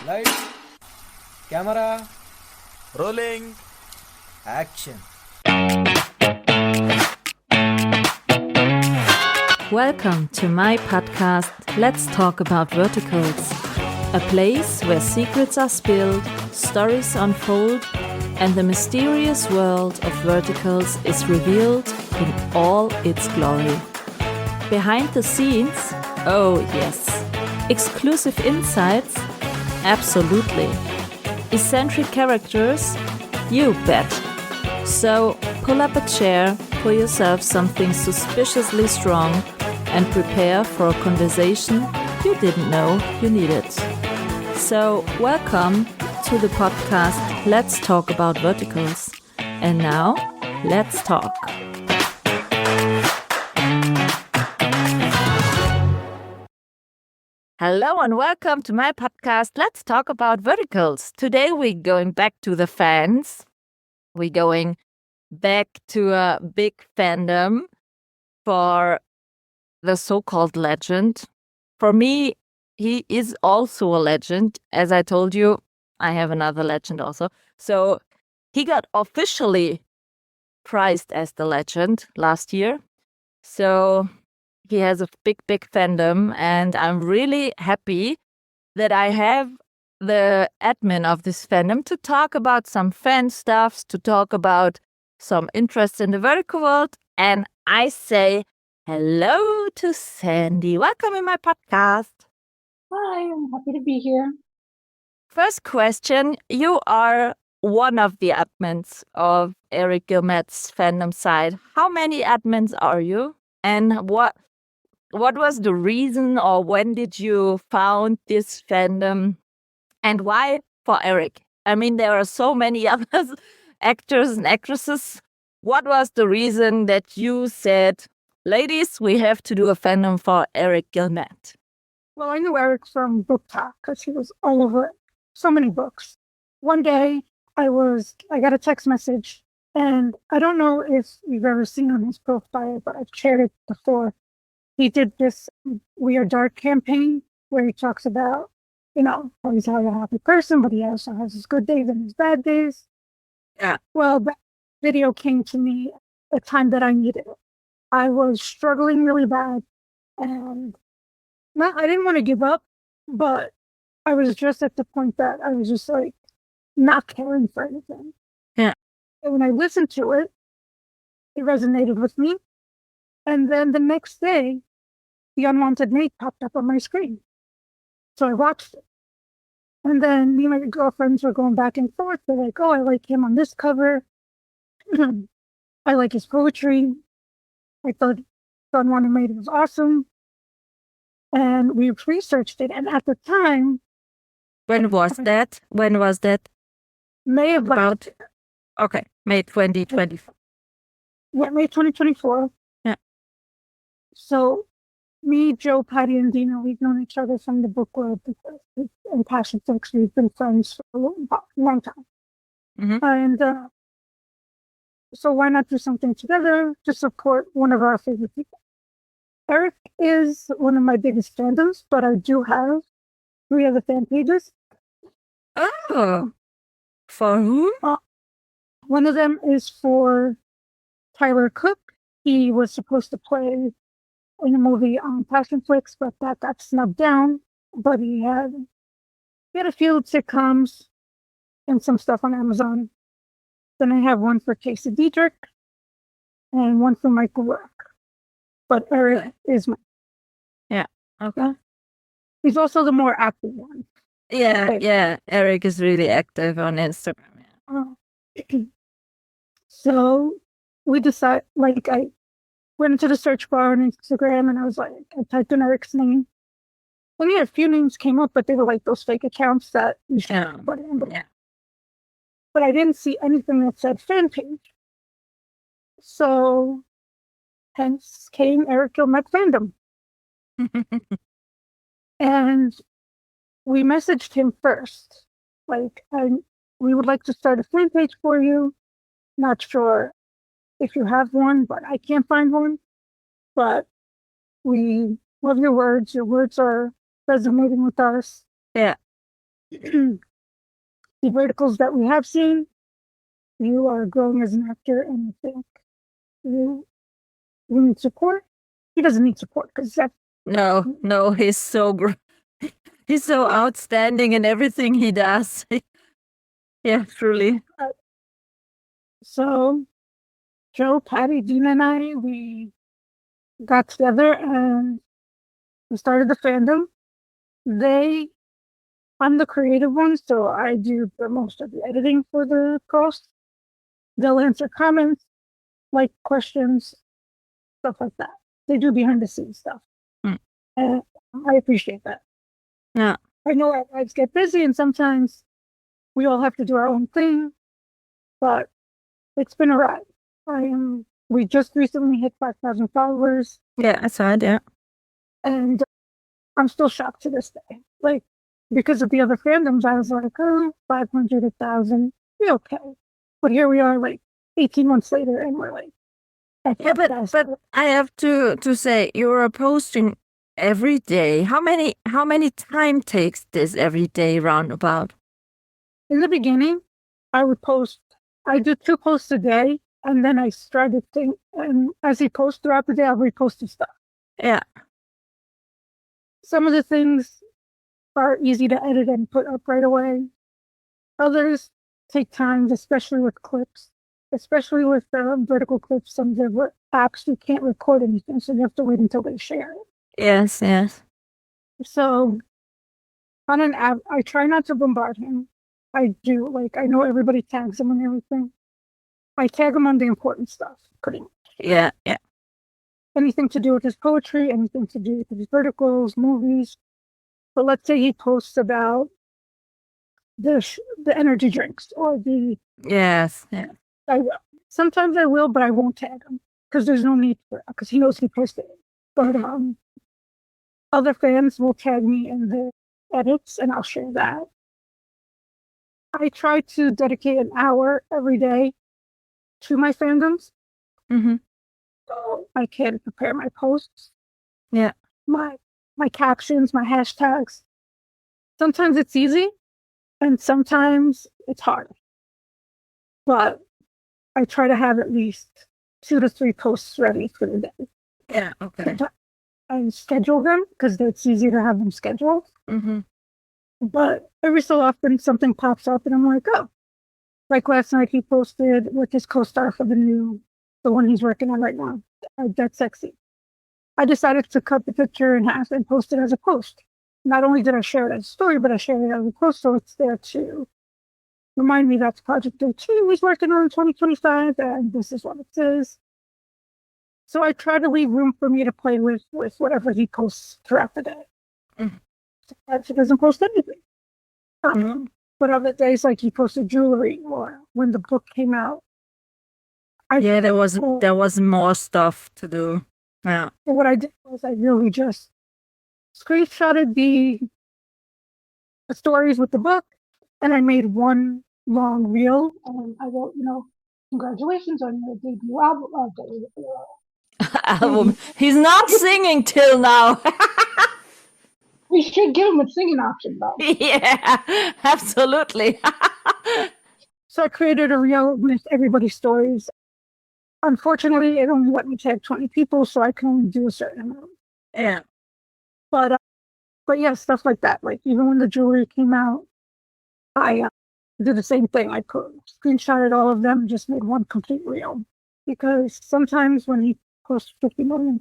Lights, camera, Rolling. action. Welcome to my podcast, Let's Talk About Verticals, a place where secrets are spilled, stories unfold, and the mysterious world of verticals is revealed in all its glory. Behind the scenes, oh yes. Exclusive insights, absolutely. Eccentric characters, you bet. So pull up a chair, pour yourself something suspiciously strong, and prepare for a conversation you didn't know you needed. So welcome to the podcast Let's Talk About Verticals. And now, let's talk. Hello and welcome to my podcast Let's Talk About Verticals. Today we're going back to the fans. We're going back to a big fandom for the so-called legend. For me, he is also a legend. As I told you, I have another legend also. So he got officially prized as the legend last year. So he has a big fandom, and I'm really happy that I have the admin of this fandom to talk about some fan stuffs, to talk about some interest in the vertical world. And I say hello to Sandi. Welcome in my podcast. Hi, I'm happy to be here. First question, you are one of the admins of Eric Guilmette's fandom site. How many admins are you? And what was the reason, or when did you found this fandom? And why for Eric? I mean, there are so many other actors and actresses. What was the reason that you said, ladies, we have to do a fandom for Eric Guilmette? Well, I knew Eric from Book Talk because he was all over so many books. One day, I got a text message, and I don't know if you've ever seen on his profile, but I've shared it before. He did this We Are Dark campaign where he talks about, how he's a happy person, but he also has his good days and his bad days. Yeah. Well, that video came to me at a time that I needed it. I was struggling really bad, and I didn't want to give up, but I was just at the point that I was just like not caring for anything. Yeah. And when I listened to it, it resonated with me. And then the next day, The Unwanted Mate popped up on my screen. So I watched it. And then me and my girlfriends were going back and forth. They're like, oh, I like him on this cover. I like his poetry. I thought The Unwanted Mate was awesome. And we researched it. And at the time, When was that? May of About okay, May 2024. May 2024. Yeah. So me, Joe, Patty, and Dina, we've known each other from the book world because in Passion Sex, we've been friends for a long time. Mhm. And so why not do something together to support one of our favorite people? Eric is one of my biggest fandoms, but I do have 3 other fan pages. Oh, for whom? One of them is for Tyler Cook. He was supposed to play in a movie on Passion Flix, but that got snubbed down. But he had a few sitcoms and some stuff on Amazon. Then I have one for Casey Diedrich and one for Michael Rourke. But Eric is my... Okay. He's also the more active one. Yeah. Eric is really active on Instagram. Yeah. So we decided, I went into the search bar on Instagram and I typed in Eric's name. Well, yeah, a few names came up, but they were like those fake accounts that you should put in. Yeah. But I didn't see anything that said fan page. So hence came Eric Guilmette Fandom. And we messaged him first. We would like to start a fan page for you. Not sure if you have one, but I can't find one. But we love your words. Your words are resonating with us. Yeah. the verticals that we have seen, you are growing as an actor, and I think you need support. He doesn't need support because that No, he's so he's so outstanding in everything he does. Yeah, truly. So Joe, Patty, Dean, and I, we got together and we started the fandom. I'm the creative one, so I do the most of the editing for the post. They'll answer comments, like questions, stuff like that. They do behind the scenes stuff. And I appreciate that. Yeah. I know our lives get busy and sometimes we all have to do our own thing, but it's been a ride. We just recently hit 5,000 followers. Yeah, I saw it, yeah. And I'm still shocked to this day. Like, because of the other fandoms, I was like, 500, 1,000, be okay. But here we are, like, 18 months later, and we're like, yeah, but I have to say, you're posting every day. How many time takes this every day roundabout? In the beginning, I do 2 posts a day, and then I started thinking, and as he posts throughout the day, I'll repost his stuff. Yeah. Some of the things are easy to edit and put up right away. Others take time, especially with clips, especially with vertical clips. Some of the apps you can't record anything, so you have to wait until they share it. Yes. So on an app, I try not to bombard him. I do, like, I know everybody tags him and everything. I tag him on the important stuff, pretty much. Yeah. Anything to do with his poetry, anything to do with his verticals, movies. But let's say he posts about the energy drinks or the... Yes, yeah. I will. Sometimes I will, but I won't tag him because there's no need for it because he knows he posted it. But other fans will tag me in their edits and I'll share that. I try to dedicate an hour every day to my fandoms. Mm-hmm. So I can prepare my posts. Yeah. My captions, my hashtags. Sometimes it's easy and sometimes it's hard. But I try to have at least 2 to 3 posts ready for the day. Yeah, okay. I schedule them because it's easier to have them scheduled. Mm-hmm. But every so often something pops up and I'm like, oh. Like last night he posted with his co-star for the one he's working on right now. That's sexy. I decided to cut the picture in half and post it as a post. Not only did I share it as a story, but I shared it as a post, so it's there to remind me that's Project 2 he's working on in 2025, and this is what it says. So I try to leave room for me to play with whatever he posts throughout the day. Mm-hmm. Sometimes he doesn't post anything. But other days, like he posted jewelry, or when the book came out. There was more stuff to do. Yeah. And what I did was I really just screenshotted the stories with the book, and I made one long reel, and I wrote, congratulations on your debut album. Album. He's not singing till now. We should give him a singing option, though. Yeah, absolutely. So I created a reel with everybody's stories. Unfortunately, it only let me tag 20 people, so I can only do a certain amount. Yeah. But yeah, stuff like that. Like even when the jewelry came out, I did the same thing. I screenshotted all of them and just made one complete reel. Because sometimes when you post 50 million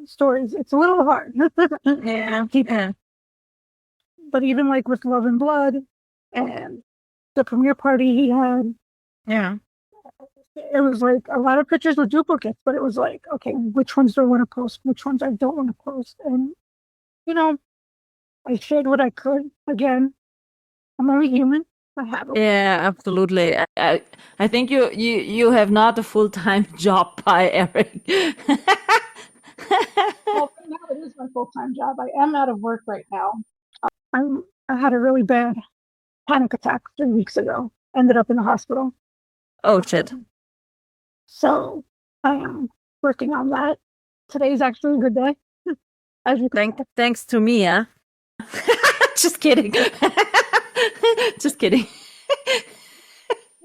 stories, it's a little hard. Yeah. But even like with Love and Blood and the premiere party he had, yeah, it was like a lot of pictures with duplicates, but it was like, okay, which ones do I want to post? Which ones I don't want to post? And, I shared what I could. Again, I'm only human. I have it. Yeah, absolutely. I think you have not a full-time job by Eric. Well, now it is my full-time job. I am out of work right now. I had a really bad panic attack 3 weeks ago. Ended up in the hospital. Oh, shit. So I am working on that. Today's actually a good day. Thanks to Mia. Just kidding. just kidding.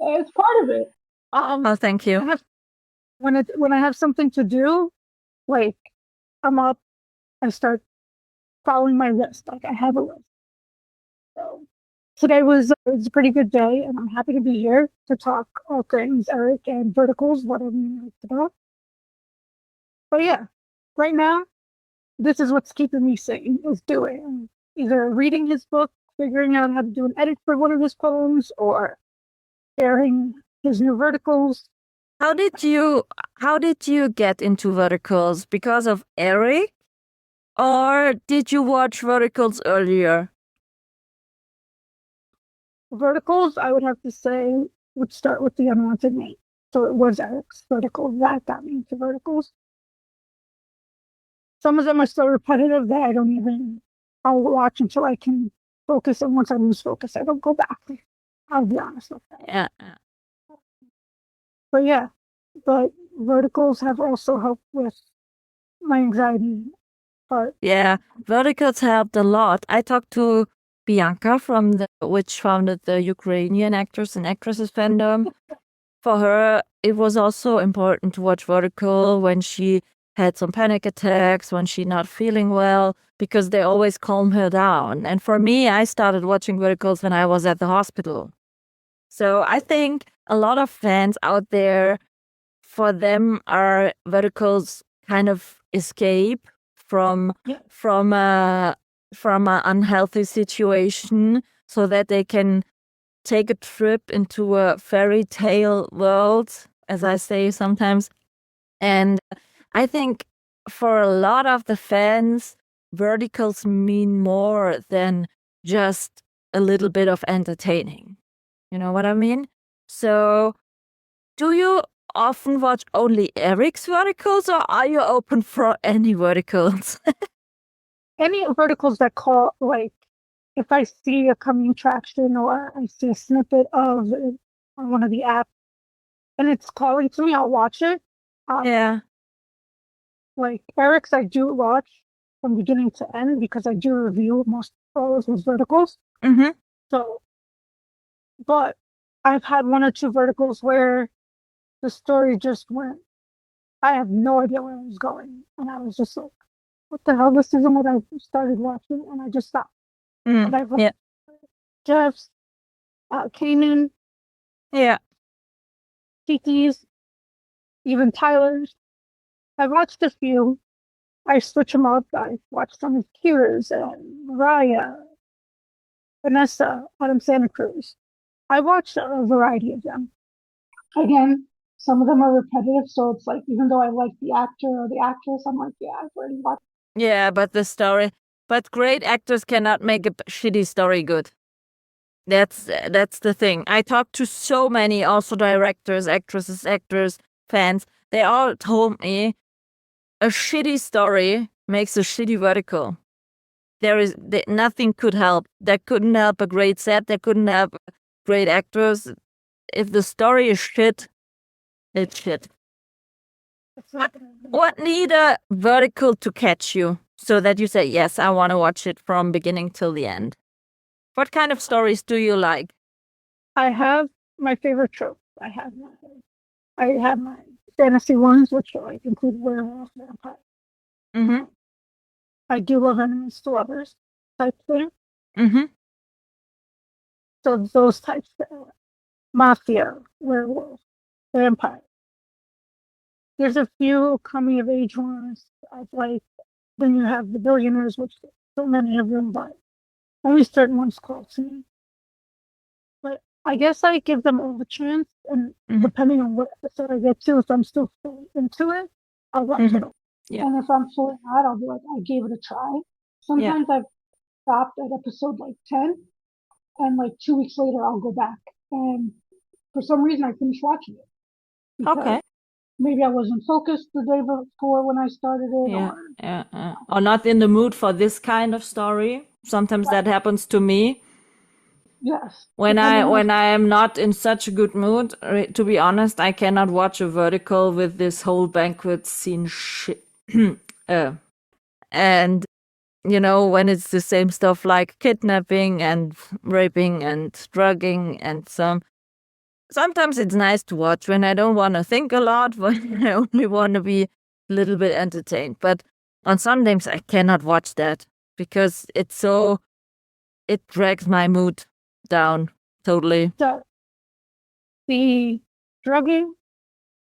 It's part of it. Oh, thank you. When I have something to do, like I'm up, I start following my list. Like I have a list. So today was a pretty good day, and I'm happy to be here to talk all things Eric and verticals, whatever you like about. But yeah, right now, this is what's keeping me sane, is doing either reading his book, figuring out how to do an edit for one of his poems, or sharing his new verticals. How did you get into verticals? Because of Eric? Or did you watch verticals earlier? Verticals, I would have to say, would start with the unwanted mate. So it was Eric's vertical that got me into verticals. Some of them are so repetitive that I'll watch until I can focus, and once I lose focus, I don't go back. I'll be honest with that. Yeah. But yeah, but verticals have also helped with my anxiety part. Yeah, verticals helped a lot. I talked to Bianca which founded the Ukrainian Actors and Actresses Fandom. For her, it was also important to watch vertical when she had some panic attacks, when she's not feeling well, because they always calm her down. And for me, I started watching verticals when I was at the hospital. So I think a lot of fans out there, for them, are verticals kind of escape from an unhealthy situation, so that they can take a trip into a fairy tale world, as I say sometimes. And I think for a lot of the fans, verticals mean more than just a little bit of entertaining. You know what I mean? So, do you often watch only Eric's verticals, or are you open for any verticals? Any verticals that call, like, if I see a coming attraction or I see a snippet of it on one of the apps and it's calling to me, I'll watch it. Yeah. Like Eric's, I do watch from beginning to end because I do review most all of his verticals. Mm-hmm. So, but I've had one or two verticals where the story just went. I have no idea where it was going, and I was just like, "What the hell? This isn't what I started watching," and I just stopped. And I've Yeah. Jeff's, Kanan, Yeah. Kiki's, even Tyler's. I watched a few. I switch them up. I watched some of Kira's and Mariah, Vanessa, Autumn Santa Cruz. I watched a variety of them. Again, some of them are repetitive, so it's like, even though I like the actor or the actress, I'm like, yeah, I've already watched. Yeah, but great actors cannot make a shitty story good. That's the thing. I talked to so many also directors, actresses, actors, fans. They all told me a shitty story makes a shitty vertical. Nothing could help. That couldn't help a great set. That couldn't help great actors. If the story is shit, it's shit. What need a vertical to catch you so that you say, yes, I want to watch it from beginning till the end? What kind of stories do you like? I have my favorite tropes. I have my fantasy ones, which like include werewolves, vampires. Mm-hmm. I do love enemies to lovers type thing. Mm-hmm. So those types, mafia, werewolf, vampire. There's a few coming of age ones. I've like, then you have the billionaires, which so many of them, but only certain ones call to me. But I guess I give them all the chance, and depending on what episode I get to, if I'm still fully into it, I'll watch it. Yeah. And if I'm fully not, I'll be like, I gave it a try. Sometimes I've stopped at episode like 10, and like 2 weeks later, I'll go back. And for some reason, I finished watching it. Okay. Maybe I wasn't focused the day before when I started it. Or not in the mood for this kind of story. Sometimes that happens to me. Yes. When I am not in such a good mood, to be honest, I cannot watch a vertical with this whole banquet scene shit. And when it's the same stuff like kidnapping and raping and drugging and sometimes it's nice to watch when I don't want to think a lot, when I only want to be a little bit entertained. But on Sundays I cannot watch that because it drags my mood down totally. The drugging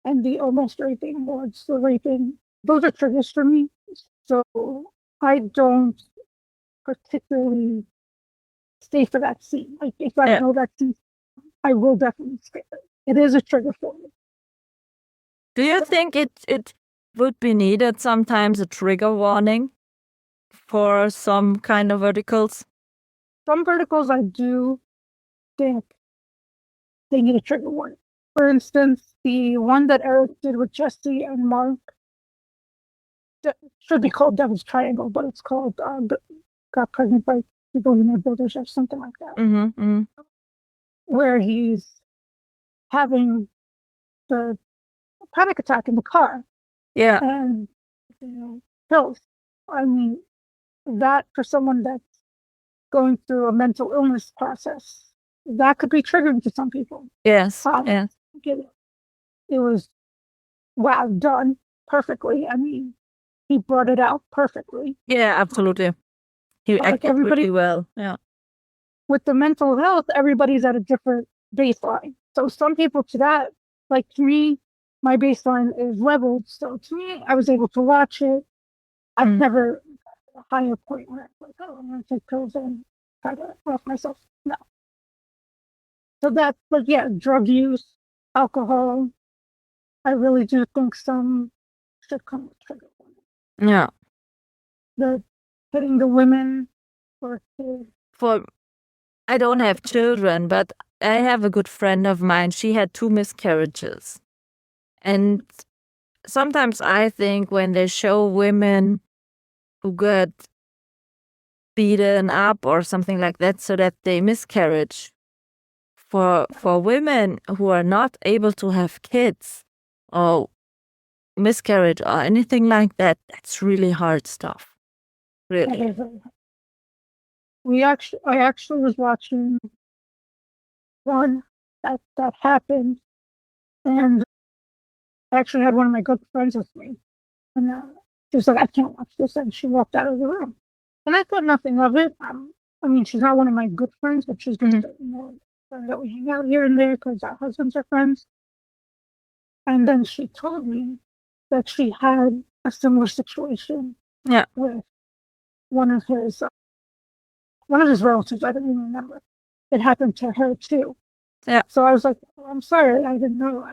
and the almost raping, or it's the raping, those are triggers for me. So I don't particularly stay for that scene. Like if I know that scene, I will definitely skip it. It is a trigger for me. Do you think it would be needed sometimes, a trigger warning for some kind of verticals? Some verticals I do think they need a trigger warning. For instance, the one that Eric did with Jesse and Mark should be called Devil's Triangle, but it's called Got Pregnant by People Who Know Builders or something like that. Mm-hmm. Where he's having the panic attack in the car. Yeah. And pills. I mean, that for someone that's going through a mental illness process, that could be triggering to some people. Yes. Yes. It was done perfectly. I mean, he brought it out perfectly. Yeah, absolutely. He acted really well. Yeah. With the mental health, everybody's at a different baseline. So some people to that, like to me, my baseline is leveled. So to me, I was able to watch it. I've never a higher point where I'm like, oh, I'm going to take pills and try to off myself. No. So that's, but yeah, drug use, alcohol. I really do think some should come with trigger warning. Yeah. The hitting the women I don't have children, but I have a good friend of mine. She had 2 miscarriages. And sometimes I think when they show women who get beaten up or something like that so that they miscarriage, for women who are not able to have kids or miscarriage or anything like that, that's really hard stuff. Really. I actually was watching one that happened, and I actually had one of my good friends with me, and she was like, "I can't watch this," and she walked out of the room. And I thought nothing of it. I mean, she's not one of my good friends, but she's just friend that we hang out here and there because our husbands are friends. And then she told me that she had a similar situation with one of his relatives. I don't even remember. It happened to her too. Yeah. So I was like, I'm sorry, I didn't know.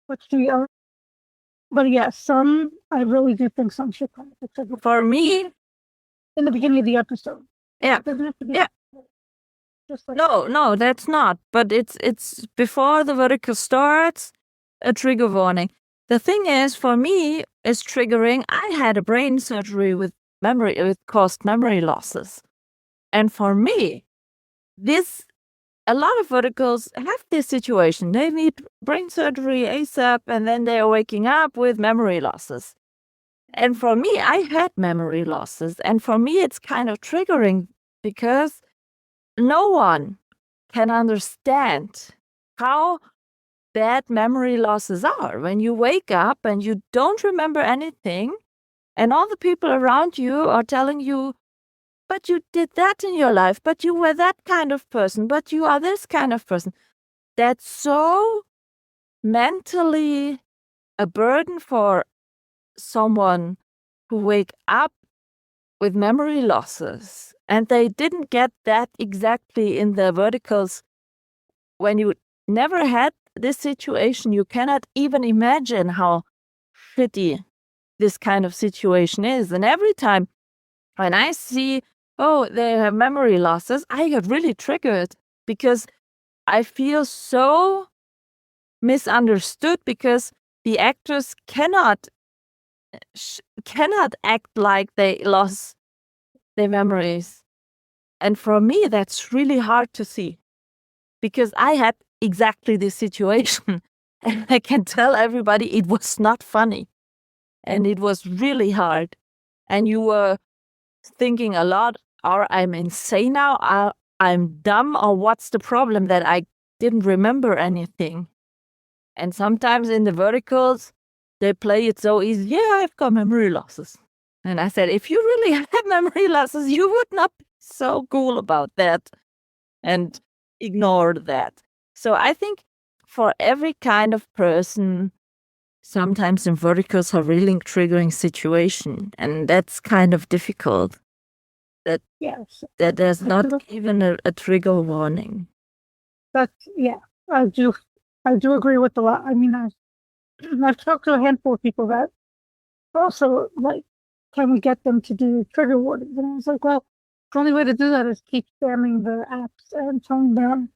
But yeah, some I really do think some should come with the trigger. For me, in the beginning of the episode. Yeah. Doesn't have to be just like no, that's not. But it's before the vertical starts, a trigger warning. The thing is, for me, is triggering. I had a brain surgery with caused memory losses. And for me, a lot of verticals have this situation. They need brain surgery ASAP, and then they are waking up with memory losses. And for me, I had memory losses. And for me, it's kind of triggering because no one can understand how bad memory losses are. When you wake up and you don't remember anything, and all the people around you are telling you, but you did that in your life, but you were that kind of person, but you are this kind of person. That's so mentally a burden for someone who wake up with memory losses. And they didn't get that exactly in the verticals. When you never had this situation, you cannot even imagine how shitty this kind of situation is. And every time when I see, they have memory losses, I get really triggered because I feel so misunderstood because the actors cannot act like they lost their memories. And for me, that's really hard to see because I had exactly this situation. And I can tell everybody it was not funny and it was really hard. And you were thinking a lot, or I'm insane now, I'm dumb, or what's the problem that I didn't remember anything? And sometimes in the verticals, they play it so easy. Yeah, I've got memory losses. And I said, if you really have memory losses, you would not be so cool about that and ignore that. So I think for every kind of person, sometimes in verticals are really triggering situation, and that's kind of difficult. Yes. That there's not Absolutely. even a trigger warning. Yeah, I do agree with a lot. I mean, I've talked to a handful of people that also like, can we get them to do trigger warnings? And I was like, well, the only way to do that is keep spamming the apps and telling them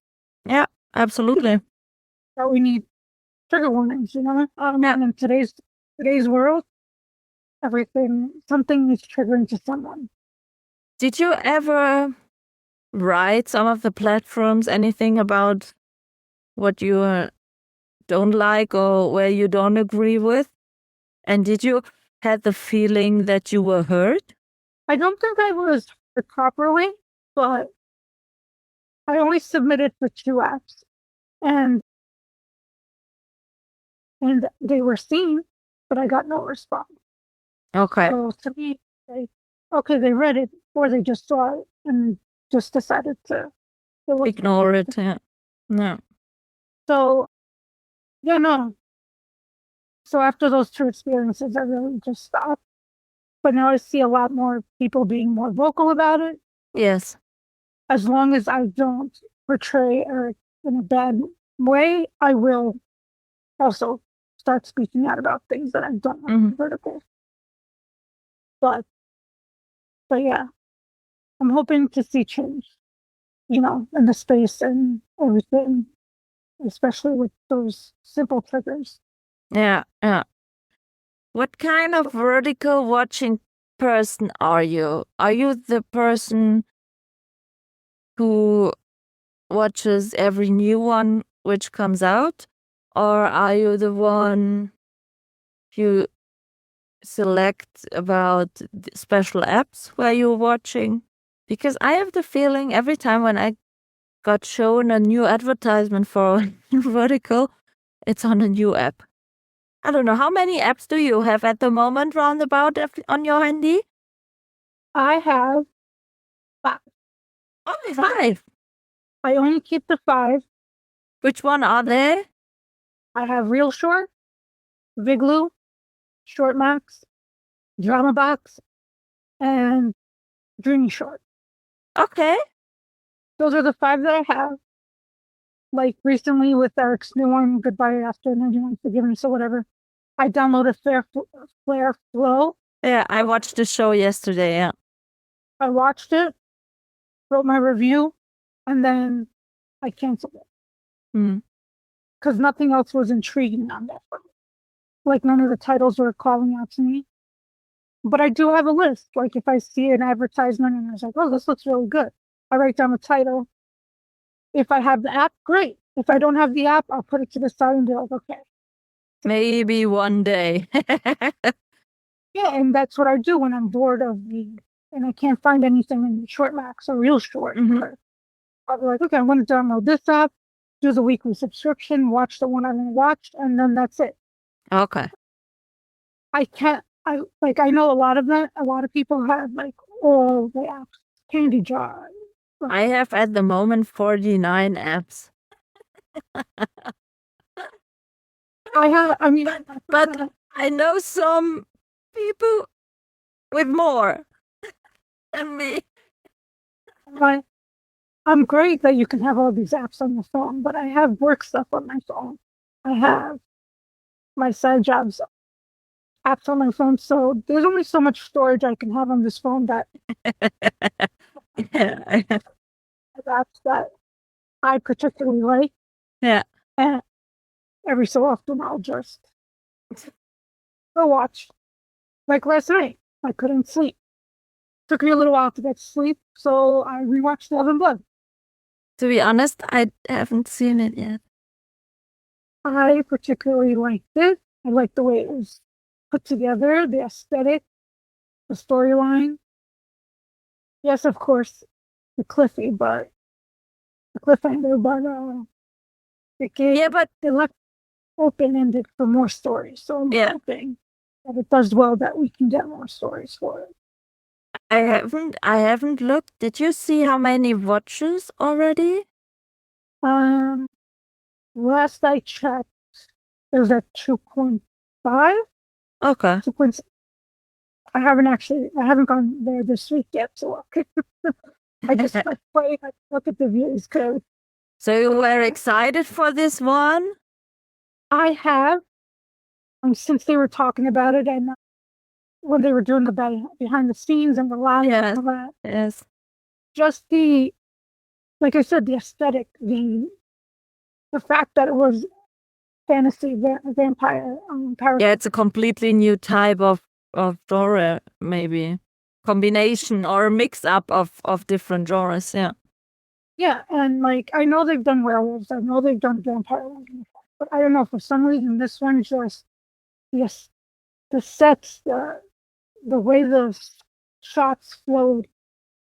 Yeah, absolutely. that we need trigger warnings. You know, and in today's world, something is triggering to someone. Did you ever write some of the platforms anything about what you don't like or where you don't agree with? And did you had the feeling that you were heard? I don't think I was heard properly, but I only submitted for 2 apps, and they were seen, but I got no response. Okay. So to me, they read it, or they just saw it and just decided to Ignore it. Yeah. No. So, yeah, no. So after those 2 experiences, I really just stopped. But now I see a lot more people being more vocal about it. Yes. As long as I don't portray Eric in a bad way, I will also start speaking out about things that I've done on vertical. But yeah, I'm hoping to see change, in the space and everything, especially with those simple triggers. Yeah. Yeah. What kind of vertical watching person are you? Are you the person who watches every new one which comes out? Or are you the one who select about special apps where you're watching? Because I have the feeling every time when I got shown a new advertisement for a new vertical, it's on a new app. I don't know. How many apps do you have at the moment roundabout on your handy? I have 5. Only 5. I only keep the 5. Which one are they? I have Real Short, Viglu, Short Max, Drama Box, and Dreamy Short. Okay. Those are the 5 that I have. Like recently with Eric's new one, Goodbye After 91 Forgiveness or whatever, I downloaded Flare Flow. Yeah, I watched the show yesterday. Yeah. I watched it, wrote my review, and then I canceled it. Because nothing else was intriguing on that for me. Like none of the titles were calling out to me. But I do have a list. Like if I see an advertisement and I was like, oh, this looks really good, I write down the title. If I have the app, great. If I don't have the app, I'll put it to the side and be like, okay. Maybe one day. Yeah, and that's what I do when I'm bored and I can't find anything in Short Max or Real Short. I'll be like, okay, I'm going to download this app, do the weekly subscription, watch the one I want to watch, and then that's it. Okay. I know a lot of people have like all the apps, Candy Jar. I have at the moment 49 apps. But I know some people with more than me. I'm great that you can have all these apps on your phone, but I have work stuff on my phone. I have my side jobs apps on my phone, so there's only so much storage I can have on this phone that Yeah. apps that I particularly like. Yeah. And every so often I'll just go watch. Like last night, I couldn't sleep. Took me a little while to get to sleep, so I rewatched Love and Blood. To be honest, I haven't seen it yet. I particularly liked it. I liked the way it was put together, the aesthetic, the storyline. Yes, of course, the cliffhanger, but Yeah, but they left open-ended for more stories. So I'm yeah, hoping that it does well, that we can get more stories for it. I haven't looked. Did you see how many watches already? Um, Last I checked, it was at 2.5, Okay. 2.6. I haven't gone there this week yet, so I just I look at the views because So you were excited for this one? I have, since they were talking about it, and when they were doing the behind the scenes and the live and Yes. all that, Yes. just like I said, the aesthetic, the fact that it was fantasy vampire character. Yeah, it's a completely new type of genre, maybe combination or a mix up of different genres. Yeah. Yeah, and like I know they've done werewolves, I know they've done vampire ones before, but I don't know, for some reason this one just, yes, the sets, the way the shots flowed,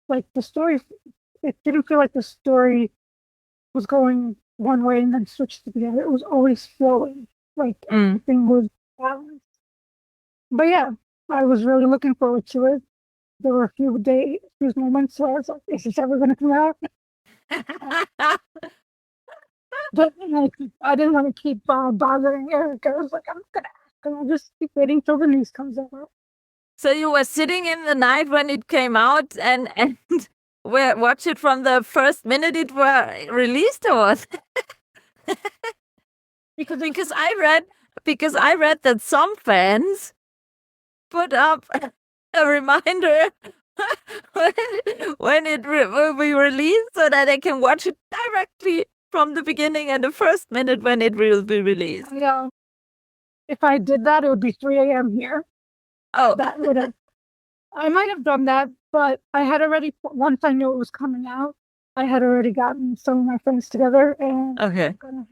like the story, it didn't feel like the story was going one way and then switched to the other. It was always flowing, like Mm. everything was balanced. But yeah, I was really looking forward to it. There were a few moments where I was like, "Is this ever going to come out?" But like, I didn't want to keep bothering Eric. I was like, I'm gonna ask him. I'll just keep waiting till the news comes out. So you were sitting in the night when it came out and watch it from the first minute it were released, or what? because I read that some fans put up a reminder when it will be released so that they can watch it directly from the beginning and the first minute when it will be released. Yeah, if I did that, it would be 3 a.m. here. Oh, That would have. I might have done that, but I had already, once I knew it was coming out, I had already gotten some of my friends together and okay. gonna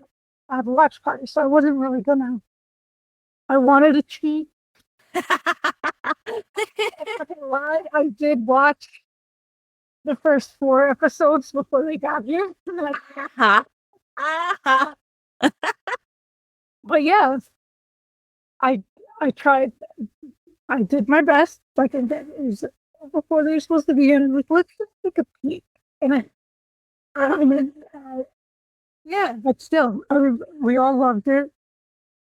have a watch party. So I wasn't really gonna. I wanted to cheat. I'm not gonna lie, I did watch the first 4 episodes before they got here. But yeah, I I tried. I did my best. Like I did, it was before they were supposed to be in. And like, let's just take a peek. And I mean, yeah, but still, we all loved it.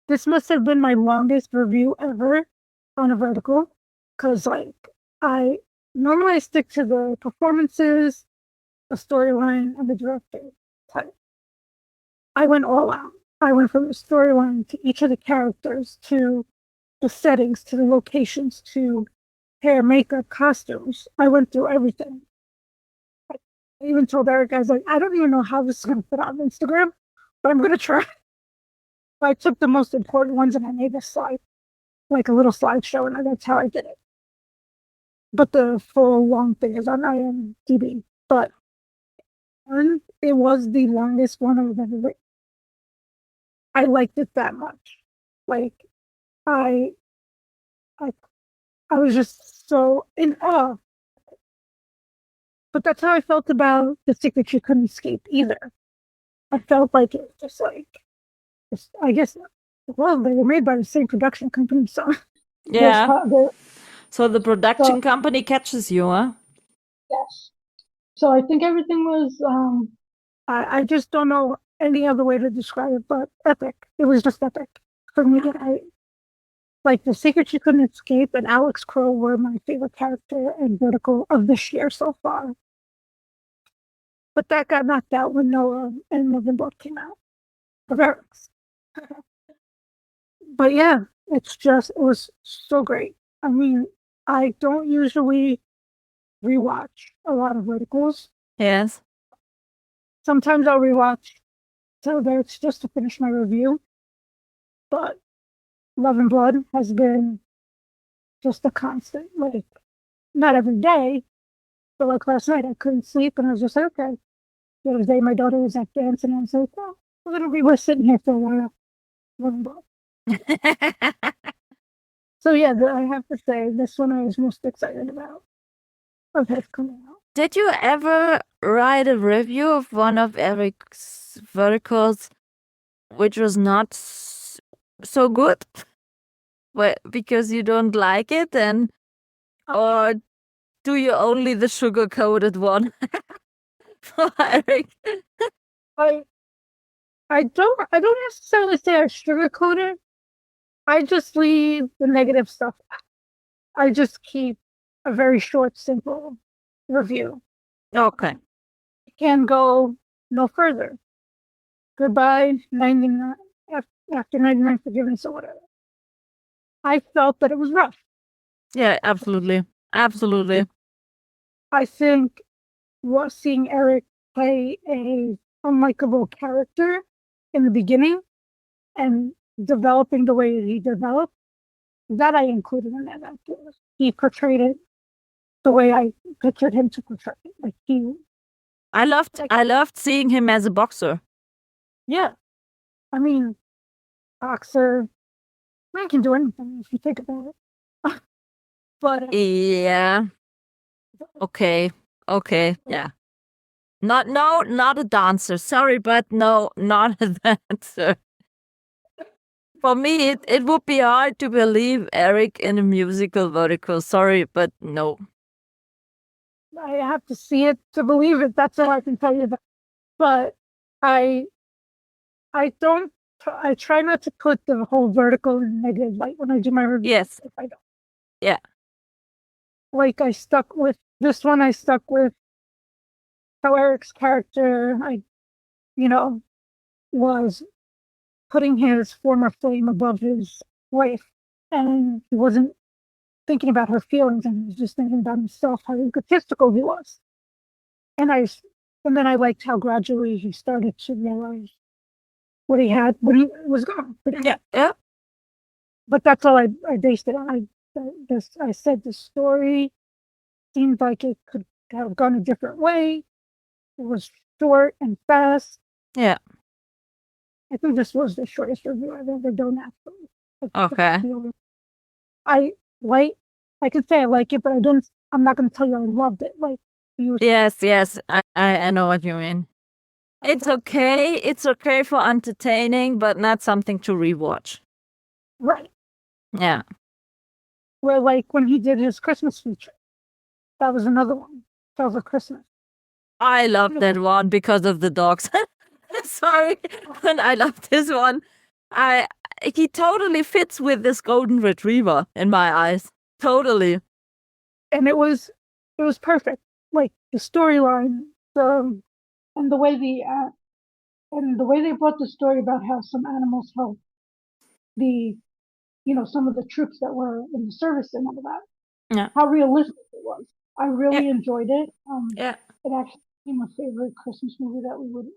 This must have been my longest review ever on a vertical, because like I normally stick to the performances, the storyline, and the director type. I went all out. I went from the storyline to each of the characters to the settings to the locations to hair, makeup, costumes. I went through everything. I even told Eric, I was like, I don't even know how this is going to fit on Instagram, but I'm going to try. I took the most important ones and I made a slide, like a little slideshow, and that's how I did it. But the full long thing is on IMDb. But it was the longest one I've ever written. I liked it that much. Like I, I, I was just so in awe. But that's how I felt about The Secret You Couldn't Escape either. I felt like it was just like, I guess, well, they were made by the same production company, so Yeah. there's So the production so, company catches you, huh? yes. So I think everything was, I just don't know any other way to describe it, but epic. It was just epic for me. Like The Secret You Couldn't Escape and Alex Crow were my favorite character and vertical of this year so far. But that got knocked out when Noah and November came out. Of Eric's. But yeah, it was so great. I mean, I don't usually rewatch a lot of verticals. Yes. Sometimes I'll rewatch so that it's just to finish my review. But Love and Blood has been just a constant. Like, not every day, but like last night I couldn't sleep and I was just like, okay. The other day my daughter was at dance and I was like, oh, we're sitting here for a while. Love and Blood. So yeah, I have to say this one I was most excited about of his coming out. Did you ever write a review of one of Eric's verticals, which was not so good? Well, because you don't like it, or do you only the sugar-coated one for Eric? I don't necessarily say I sugarcoat it. I just leave the negative stuff. I just keep a very short, simple review. Okay. It can go no further. Goodbye, 99 after 99 forgiveness or whatever. I felt that it was rough. Yeah, absolutely. Absolutely. I think seeing Eric play a unlikable character in the beginning and developing the way he developed, that I included in that actor. He portrayed it the way I pictured him to portray it. Like I loved seeing him as a boxer. yeah. I mean, boxer, man can do anything if you think about it. But Yeah. Okay. Yeah. Not a dancer. Sorry, but no, not a dancer. For me, it would be hard to believe Eric in a musical vertical. Sorry, but no. I have to see it to believe it. That's all I can tell you. But I don't. I try not to put the whole vertical in negative light when I do my reviews. Yes. If I don't. Yeah. Like I stuck with this one. I stuck with how Eric's character, was putting his former flame above his wife, and he wasn't thinking about her feelings, and he was just thinking about himself, how egotistical he was. And then I liked how gradually he started to realize what he had when he was gone. Yeah. But that's all I based it on. I said the story seemed like it could have gone a different way. It was short and fast. Yeah. I think this was the shortest review I've ever done, actually. Okay. I can say I like it, but I'm not going to tell you I loved it. Like, Yes. I know what you mean. It's okay. It's okay for entertaining, but not something to rewatch. Right. Yeah. Where, like, when he did his Christmas feature, that was another one. That was a Christmas. I love that one because of the dogs. Sorry, but I love this one. He totally fits with this golden retriever in my eyes. Totally. And it was perfect. Like the storyline, and the way they brought the story about how some animals helped some of the troops that were in the service and all of that. Yeah. How realistic it was. I really enjoyed it. Yeah. It actually became my favorite Christmas movie that we would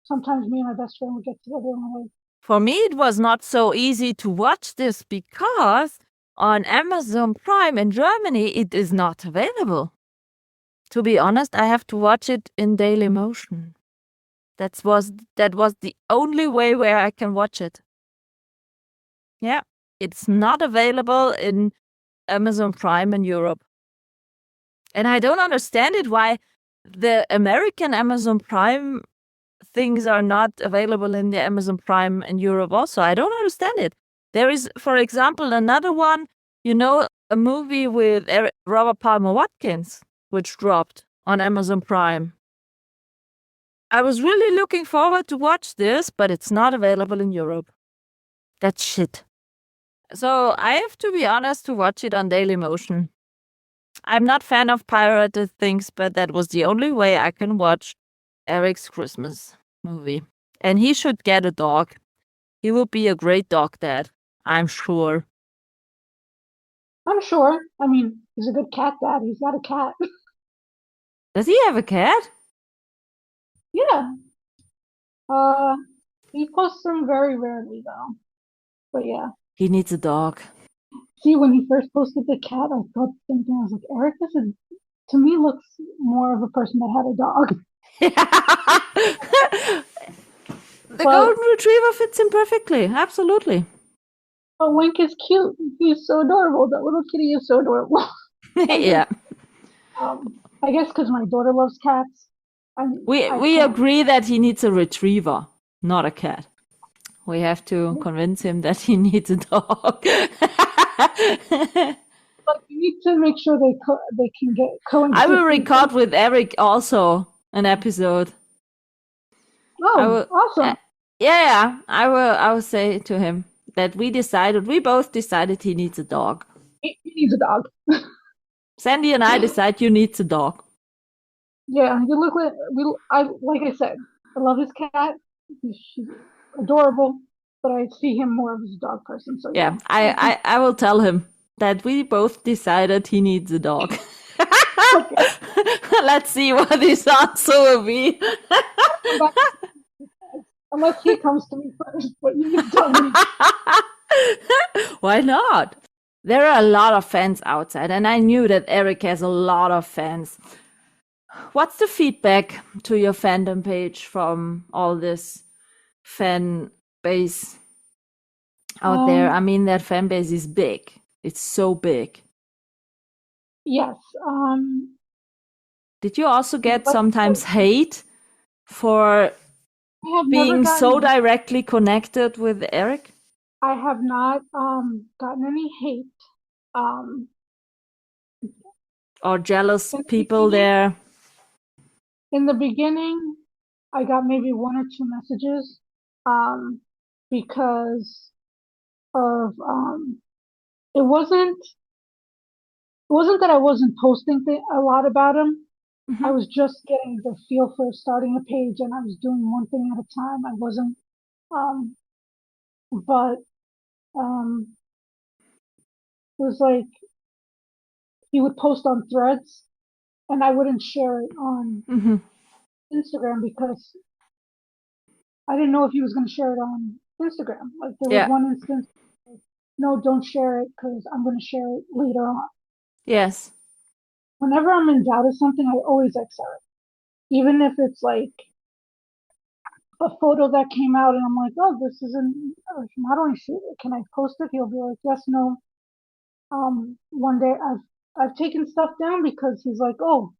sometimes me and my best friend would get together and like. For me, it was not so easy to watch this because on Amazon Prime in Germany, it is not available. To be honest, I have to watch it in Daily Motion. That was the only way where I can watch it. Yeah, it's not available in Amazon Prime in Europe. And I don't understand it why the American Amazon Prime things are not available in the Amazon Prime in Europe also. I don't understand it. There is, for example, another one, a movie with Robert Palmer Watkins, which dropped on Amazon Prime. I was really looking forward to watch this, but it's not available in Europe. That's shit. So I have to be honest to watch it on Daily Motion. I'm not fan of pirated things, but that was the only way I can watch Eric's Christmas movie. And he should get a dog. He will be a great dog dad, I'm sure. I'm sure. I mean, he's a good cat dad. He's got a cat. Does he have a cat? Yeah. He posts them very rarely though. But yeah. He needs a dog. See, when he first posted the cat, I thought the same thing. I was like, Eric to me looks more of a person that had a dog. The golden retriever fits him perfectly. Absolutely. But Wink is cute. He's so adorable. That little kitty is so adorable. Yeah. I guess because my daughter loves cats. We can't. agree that he needs a retriever, not a cat. We have to convince him that he needs a dog. But you need to make sure they can get coexist. I will record with Eric also an episode. Oh, awesome! Yeah, I will say to him that we both decided he needs a dog. He needs a dog. Sandi and I decide you need a dog. Yeah, you look like I said, I love his cat. She's adorable, but I see him more as a dog person. So yeah. I will tell him that we both decided he needs a dog. Let's see what his answer will be. Unless he comes to me first, but you can tell me. Why not? There are a lot of fans outside, and I knew that Eric has a lot of fans. What's the feedback to your fandom page from all this fan base out there? I mean, that fan base is big. It's so big. Yes. Did you also get sometimes hate for being so directly connected with Eric? I have not gotten any hate. Or jealous people there? In the beginning, I got maybe 1 or 2 messages because of it wasn't that I wasn't posting a lot about him. I was just getting the feel for starting a page, and I was doing one thing at a time. I wasn't but it was like he would post on Threads and I wouldn't share it on Instagram because I didn't know if he was going to share it on Instagram. Like there was one instance, no, don't share it because I'm going to share it later on. Yes. Whenever I'm in doubt of something, I always exit it. Even if it's like a photo that came out and I'm like, oh, this isn't a modeling shoot. Can I post it? He'll be like, yes, no. One day I've taken stuff down because he's like, oh,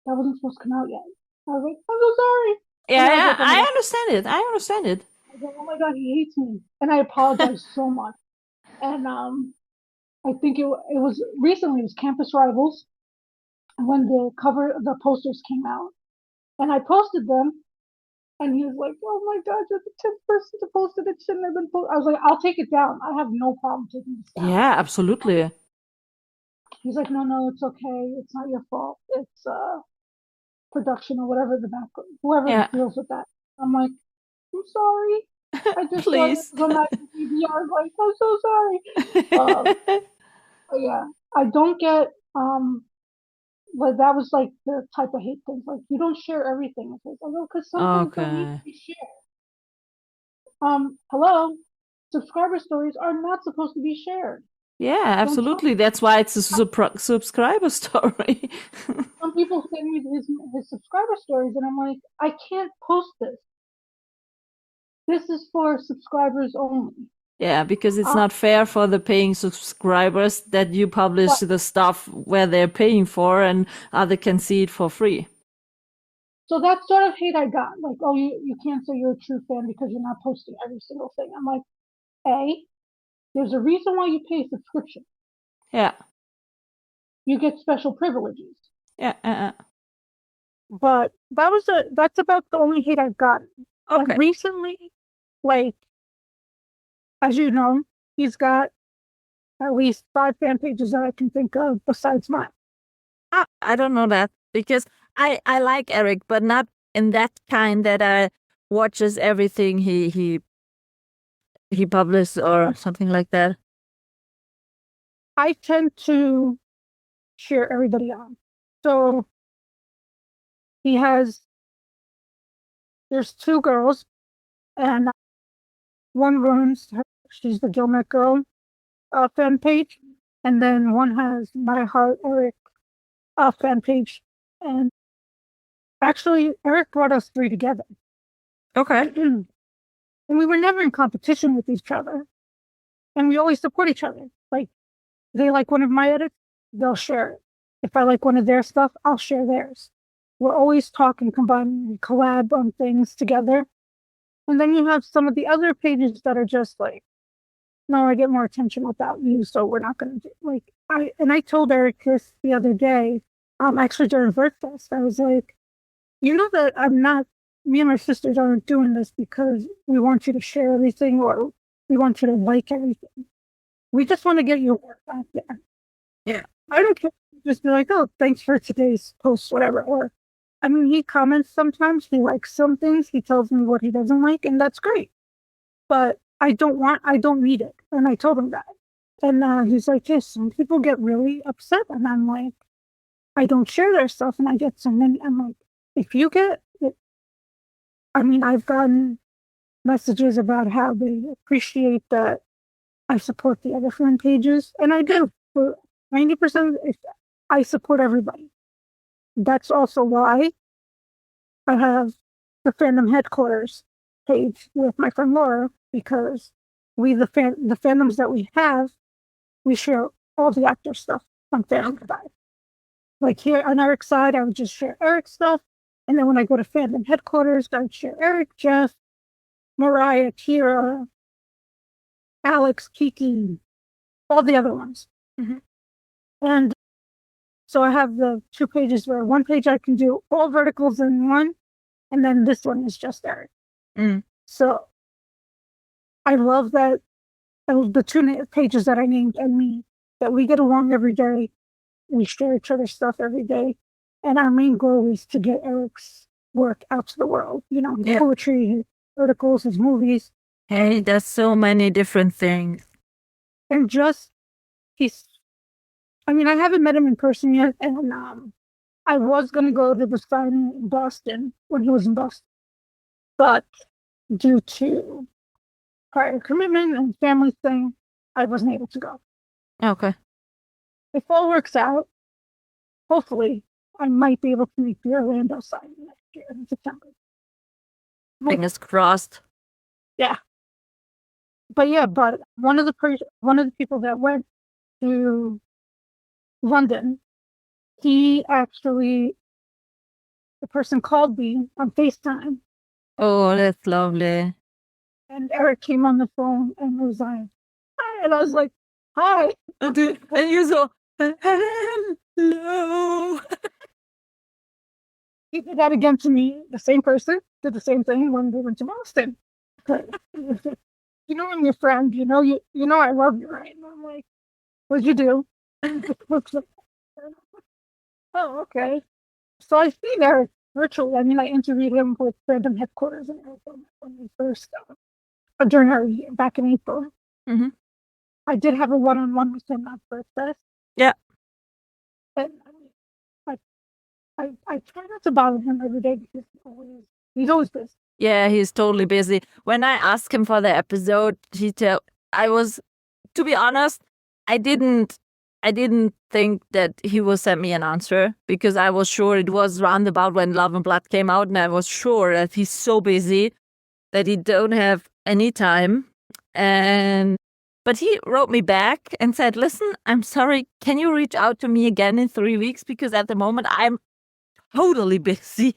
that wasn't supposed to come out yet. I was like, I'm so sorry. Yeah, I understand it. I understand it. I go, oh my God, he hates me. And I apologize so much. And I think it was recently, it was Campus Rivals when the posters came out. And I posted them. And he was like, oh my God, you're the 10th person to post it. It shouldn't have been posted. I was like, I'll take it down. I have no problem taking this down. Yeah, absolutely. He's like, no, it's okay. It's not your fault. It's production or whatever whoever deals with that. I'm like, I'm sorry. I just please. Go back to DVR. Like, I'm so sorry. Yeah, I don't get like that was like the type of hate things. Like you don't share everything. It's like, oh, because sometimes don't need to be shared. Hello, subscriber stories are not supposed to be shared. Yeah, absolutely. That's why it's a subscriber story. Some people send me his subscriber stories, and I'm like, I can't post this. This is for subscribers only. Yeah, because it's not fair for the paying subscribers that you publish the stuff where they're paying for and others can see it for free. So that sort of hate I got, like, oh, you can't say you're a true fan because you're not posting every single thing. I'm like, there's a reason why you pay a subscription. Yeah. You get special privileges. Yeah. But that's about the only hate I've gotten. Okay. Like recently, like, as you know, he's got at least 5 fan pages that I can think of besides mine. I don't know that because I like Eric, but not in that kind that watches everything he publishes or something like that. I tend to cheer everybody on. So there's 2 girls, and one runs her, she's the Guilmette Girl fan page, and then one has My Heart Eric fan page. And actually, Eric brought us 3 together. Okay. And we were never in competition with each other. And we always support each other. Like, they like one of my edits, they'll share it. If I like one of their stuff, I'll share theirs. We're always talking, combining, we collab on things together. And then you have some of the other pages that are just like, no, I get more attention without you, so we're not gonna do like I told Eric this the other day, actually during VertFest, I was like, you know that I'm not me and my sisters aren't doing this because we want you to share everything or we want you to like everything. We just want to get your work out there. Yeah. I don't care. Just be like, oh, thanks for today's post, whatever. Or, I mean, he comments sometimes. He likes some things. He tells me what he doesn't like, and that's great. But I don't need it. And I told him that. And he's like, yes, some people get really upset. And I'm like, I don't share their stuff. And I get so many. I'm like, if you get it, I mean, I've gotten messages about how they appreciate that I support the other fan pages. And I do. For 90%, I support everybody. That's also why I have the fandom headquarters page with my friend Laura, because the fandoms that we have, we share all the actor stuff on Fandom side. Like here on Eric's side, I would just share Eric's stuff. And then when I go to fandom headquarters, I would share Eric, Jeff, Mariah, Kira, Alex, Kiki, all the other ones. Mm-hmm. And so I have the two pages where one page I can do all verticals in one, and then this one is just Eric. Mm. So I love that the two pages that I named and me, that we get along every day. We share each other's stuff every day. And our main goal is to get Eric's work out to the world. You know, his poetry, his articles, his movies. Hey, there's so many different things. And just, I haven't met him in person yet. And I was going to go to the signing in Boston when he was in Boston. But due to prior commitment and family thing, I wasn't able to go. Okay. If all works out, hopefully I might be able to meet the Orlando signing next year in September. Fingers crossed. Yeah. But one of the people that went to London, the person called me on FaceTime. Oh, that's lovely. And Eric came on the phone and was like, hi. And I was like, hi. And you so, hello. He did that again to me. The same person did the same thing when we went to Boston. You know, I'm your friend. You know I love you, right? And I'm like, what'd you do? Oh, okay. So I've seen Eric virtually. I mean, I interviewed him with Fandom Headquarters in Arizona when we first during our year back in April. Mm-hmm. I did have a one-on-one with him at VertFest. Yeah. And I try not to bother him every day because he's always busy. Yeah, he's totally busy. When I asked him for the episode, to be honest, I didn't think that he would send me an answer because I was sure it was roundabout when Love and Blood came out, and I was sure that he's so busy that he don't have any time. But he wrote me back and said, listen, I'm sorry, can you reach out to me again in 3 weeks? Because at the moment I'm totally busy.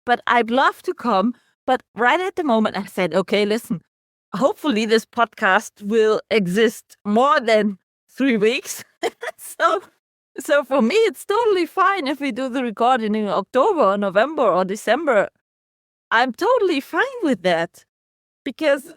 But I'd love to come. But right at the moment I said, okay, listen, hopefully this podcast will exist more than 3 weeks. So for me, it's totally fine if we do the recording in October or November or December. I'm totally fine with that because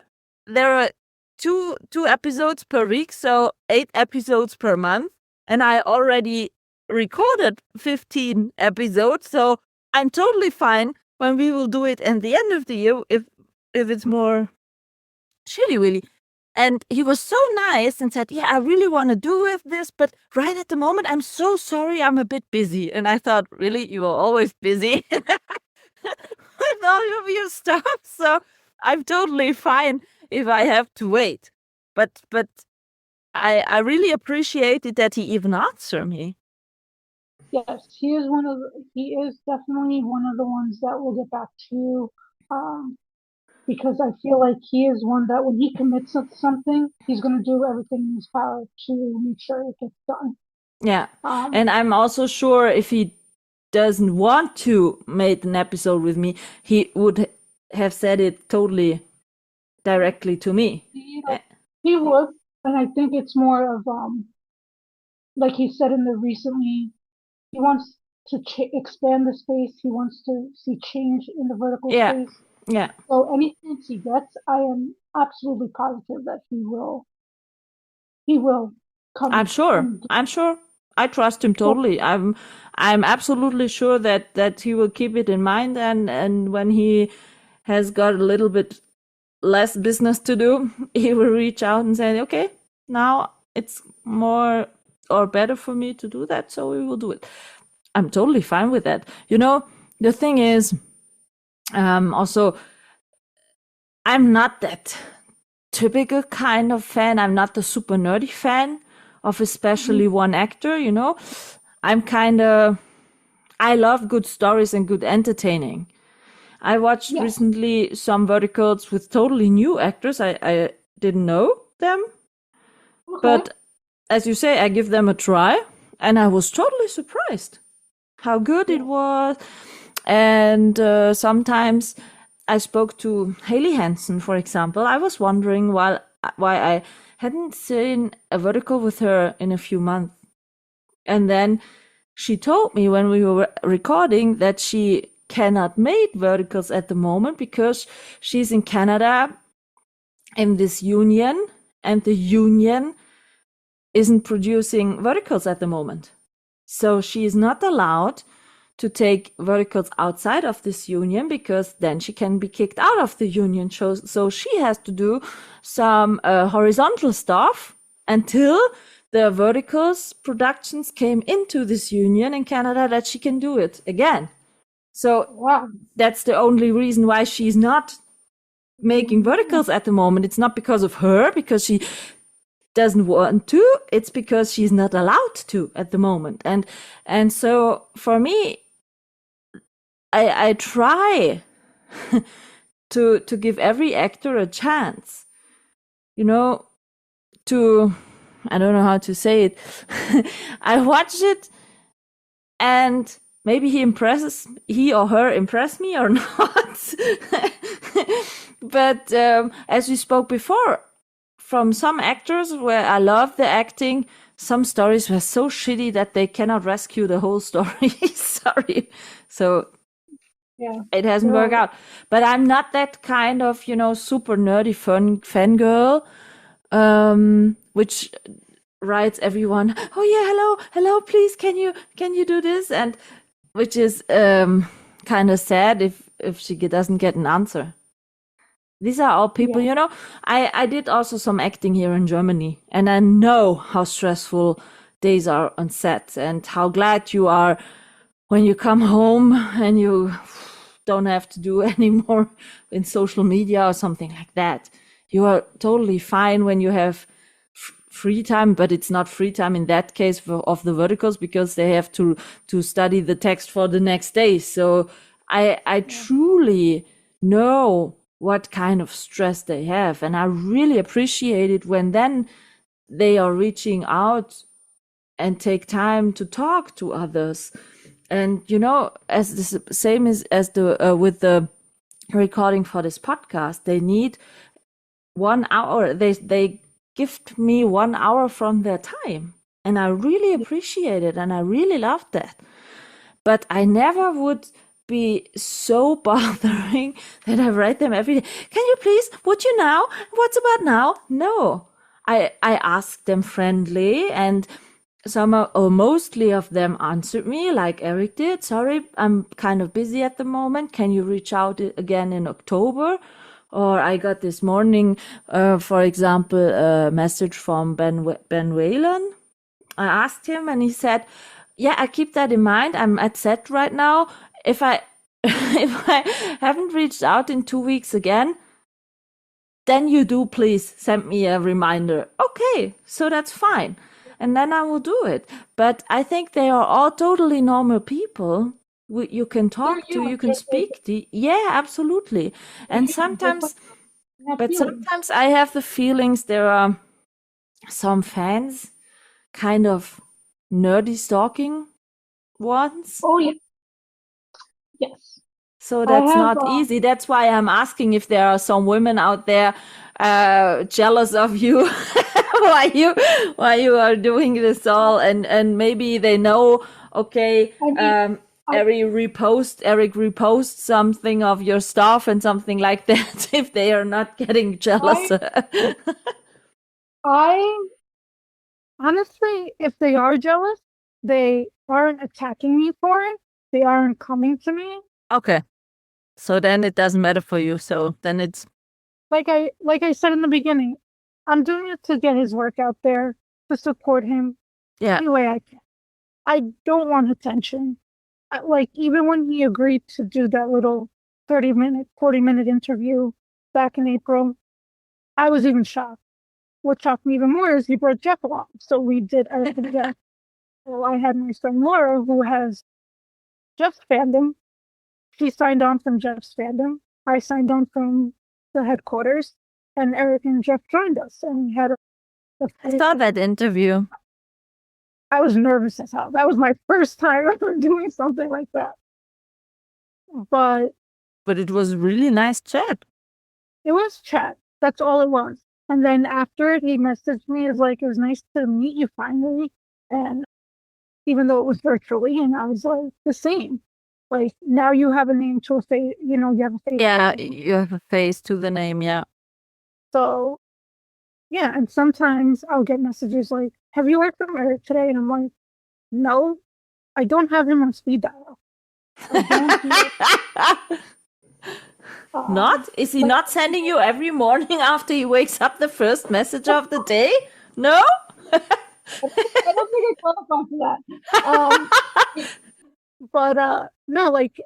there are two episodes per week, so 8 episodes per month. And I already recorded 15 episodes, so I'm totally fine when we will do it at the end of the year if it's more shitty, really. And he was so nice and said, yeah, I really want to do with this, but right at the moment, I'm so sorry, I'm a bit busy. And I thought, really? You are always busy with all of your stuff, so I'm totally fine if I have to wait. But I really appreciated that he even answered me. Yes, he is definitely one of the ones that we'll get back to, because I feel like he is one that when he commits to something, he's going to do everything in his power to make sure it gets done. Yeah. Um, And I'm also sure if he doesn't want to make an episode with me, he would have said it totally directly to me. he would, and I think it's more of like he said in the recently, he wants to expand the space. He wants to see change in the vertical Yeah. space. Yeah. So any chance he gets, I am absolutely positive that he will come. I'm sure. And I'm sure. I trust him totally. I'm absolutely sure that he will keep it in mind, and when he has got a little bit less business to do, he will reach out and say, okay, now it's more or better for me to do that, so we will do it. I'm totally fine with that. The thing is, also, I'm not that typical kind of fan. I'm not the super nerdy fan of especially one actor, I'm kind of, I love good stories and good entertaining. I watched recently some verticals with totally new actors. I didn't know them, but as you say, I give them a try, and I was totally surprised how good it was. And sometimes I spoke to Haley Hansen, for example. I was wondering why I hadn't seen a vertical with her in a few months. And then she told me when we were recording that she cannot make verticals at the moment because she's in Canada in this union, and the union isn't producing verticals at the moment. So she is not allowed to take verticals outside of this union because then she can be kicked out of the union. So she has to do some horizontal stuff until the verticals productions came into this union in Canada that she can do it again. So that's the only reason why she's not making verticals at the moment. It's not because of her, because she doesn't want to. It's because she's not allowed to at the moment. And so for me, I try to give every actor a chance, to, I don't know how to say it. I watch it and maybe he or her impress me or not. But as we spoke before, from some actors where I love the acting, some stories were so shitty that they cannot rescue the whole story. Sorry. So it hasn't worked out. But I'm not that kind of, super nerdy fangirl, which writes everyone, oh yeah, hello, please, can you do this? And which is kind of sad if she doesn't get an answer. These are all people, I did also some acting here in Germany, and I know how stressful days are on set and how glad you are when you come home and you don't have to do any more in social media or something like that. You are totally fine when you have free time, but it's not free time in that case of the verticals because they have to study the text for the next day. So I truly know what kind of stress they have, and I really appreciate it when then they are reaching out and take time to talk to others. And as the same as the with the recording for this podcast, they need 1 hour. They gift me 1 hour from their time, and I really appreciate it, and I really love that. But I never would be so bothering that I write them every day. Can you please, would you now? What's about now? No, I ask them friendly, and mostly of them answered me like Eric did. Sorry, I'm kind of busy at the moment. Can you reach out again in October? Or I got this morning, for example, a message from Ben Whalen. I asked him and he said, yeah, I keep that in mind. I'm at set right now. If I haven't reached out in 2 weeks again, then you do please send me a reminder. Okay, so that's fine. And then I will do it. But I think they are all totally normal people you can talk to, you can speak to. Yeah, absolutely. And sometimes I have the feelings there are some fans kind of nerdy stalking ones. Oh, yeah. Yes. So I that's have, not easy. That's why I'm asking if there are some women out there jealous of you why you are doing this all, and maybe they know, okay, I mean, Eric reposts something of your stuff and something like that, if they are not getting jealous. I honestly, if they are jealous, they aren't attacking me for it. They aren't coming to me. Okay. So then it doesn't matter for you. So then it's Like I said in the beginning, I'm doing it to get his work out there, to support him yeah. any way I can. I don't want attention. Like, even when he agreed to do that little 30-minute, 40-minute interview back in April, I was even shocked. What shocked me even more is he brought Jeff along. So we did everything together. Well, I had my friend Laura, who has Jeff's fandom. She signed on from Jeff's fandom. I signed on from the headquarters, and Eric and Jeff joined us, and we had I saw that interview. I was nervous as hell. That was my first time ever doing something like that. But it was really nice chat. it was chat. That's all it was. And then after it, he messaged me as like, it was nice to meet you finally. And even though it was virtually, and I was like, the same. Like, now you have a name to a face, you have a face. Yeah, you have a face to the name, yeah. So, yeah, and sometimes I'll get messages like, have you heard from Eric today? And I'm like, no, I don't have him on speed dial. Not? Is he not sending you every morning after he wakes up the first message of the day? No? I don't think I qualify for that. But no, like,